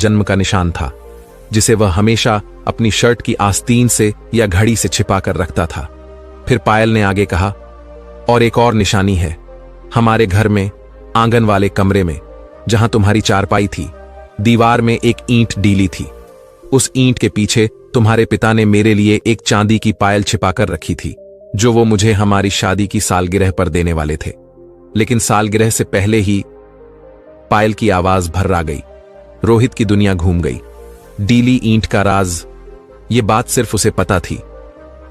जन्म का निशान था, जिसे वह हमेशा अपनी शर्ट की आस्तीन से या घड़ी से छिपा कर रखता था। फिर पायल ने आगे कहा, और एक और निशानी है। हमारे घर में आंगन वाले कमरे में, जहां तुम्हारी चारपाई थी, दीवार में एक ईंट डीली थी। उस ईंट के पीछे तुम्हारे पिता ने मेरे लिए एक चांदी की पायल छिपाकर रखी थी, जो वो मुझे हमारी शादी की सालगिरह पर देने वाले थे। लेकिन सालगिरह से पहले ही पायल की आवाज भर्रा गई। रोहित की दुनिया घूम गई। डीली ईंट का राज, ये बात सिर्फ उसे पता थी।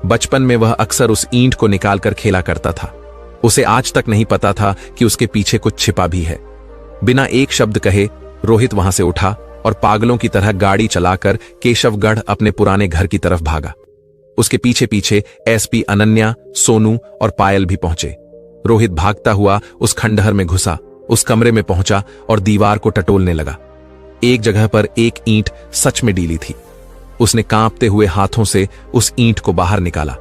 बचपन में वह अक्सर उस ईंट को निकालकर खेला करता था। उसे आज तक नहीं पता था कि उसके पीछे कुछ छिपा भी है। बिना एक शब्द कहे रोहित वहां से उठा और पागलों की तरह गाड़ी चलाकर केशवगढ़ अपने पुराने घर की तरफ भागा। उसके पीछे पीछे एसपी अनन्या, सोनू और पायल भी पहुंचे। रोहित भागता हुआ उस खंडहर में घुसा, उस कमरे में पहुंचा और दीवार को टटोलने लगा। एक जगह पर एक ईंट सच में डीली थी। उसने कांपते हुए हाथों से उस ईंट को बाहर निकाला।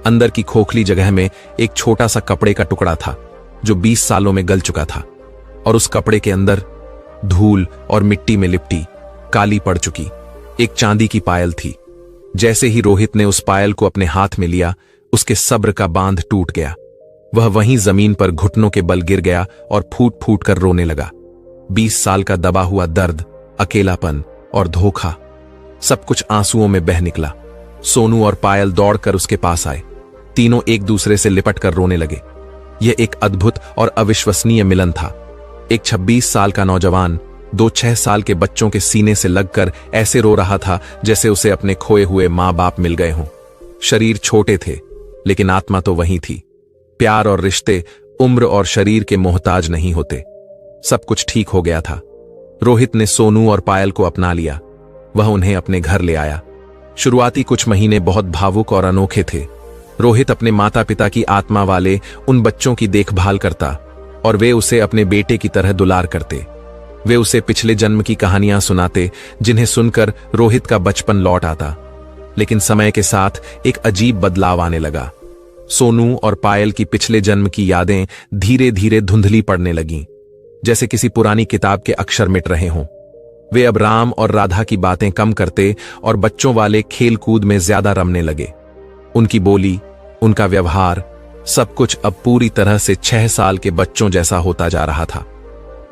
अंदर की खोखली जगह में एक छोटा सा कपड़े का टुकड़ा था, जो 20 सालों में गल चुका था, और उस कपड़े के अंदर धूल और मिट्टी में लिपटी, काली पड़ चुकी एक चांदी की पायल थी। जैसे ही रोहित ने उस पायल को अपने हाथ में लिया, उसके सब्र का बांध टूट गया। वह वहीं जमीन पर घुटनों के बल गिर गया और फूट फूट कर रोने लगा। 20 साल का दबा हुआ दर्द, अकेलापन और धोखा, सब कुछ आंसुओं में बह निकला। सोनू और पायल दौड़कर उसके पास आए। तीनों एक दूसरे से लिपट कर रोने लगे। यह एक अद्भुत और अविश्वसनीय मिलन था। एक 26 साल का नौजवान 2-6 साल के बच्चों के सीने से लगकर ऐसे रो रहा था जैसे उसे अपने खोए हुए मां बाप मिल गए हों। शरीर छोटे थे, लेकिन आत्मा तो वही थी। प्यार और रिश्ते उम्र और शरीर के मोहताज नहीं होते। सब कुछ ठीक हो गया था। रोहित ने सोनू और पायल को अपना लिया। वह उन्हें अपने घर ले आया। शुरुआती कुछ महीने बहुत भावुक और अनोखे थे। रोहित अपने माता पिता की आत्मा वाले उन बच्चों की देखभाल करता और वे उसे अपने बेटे की तरह दुलार करते। वे उसे पिछले जन्म की कहानियां सुनाते, जिन्हें सुनकर रोहित का बचपन लौट आता। लेकिन समय के साथ एक अजीब बदलाव आने लगा। सोनू और पायल की पिछले जन्म की यादें धीरे धीरे धुंधली पड़ने लगीं, जैसे किसी पुरानी किताब के अक्षर मिट रहे हों। वे अब राम और राधा की बातें कम करते और बच्चों वाले खेल कूद में ज्यादा रमने लगे। उनकी बोली, उनका व्यवहार, सब कुछ अब पूरी तरह से 6 साल के बच्चों जैसा होता जा रहा था।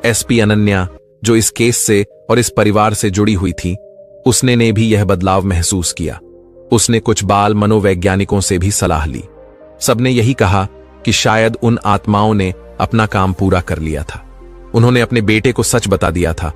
एसपी अनन्या, जो इस केस से और इस परिवार से जुड़ी हुई थी, उसने ने भी यह बदलाव महसूस किया। उसने कुछ बाल मनोवैज्ञानिकों से भी सलाह ली। सबने यही कहा कि शायद उन आत्माओं ने अपना काम पूरा कर लिया था। उन्होंने अपने बेटे को सच बता दिया था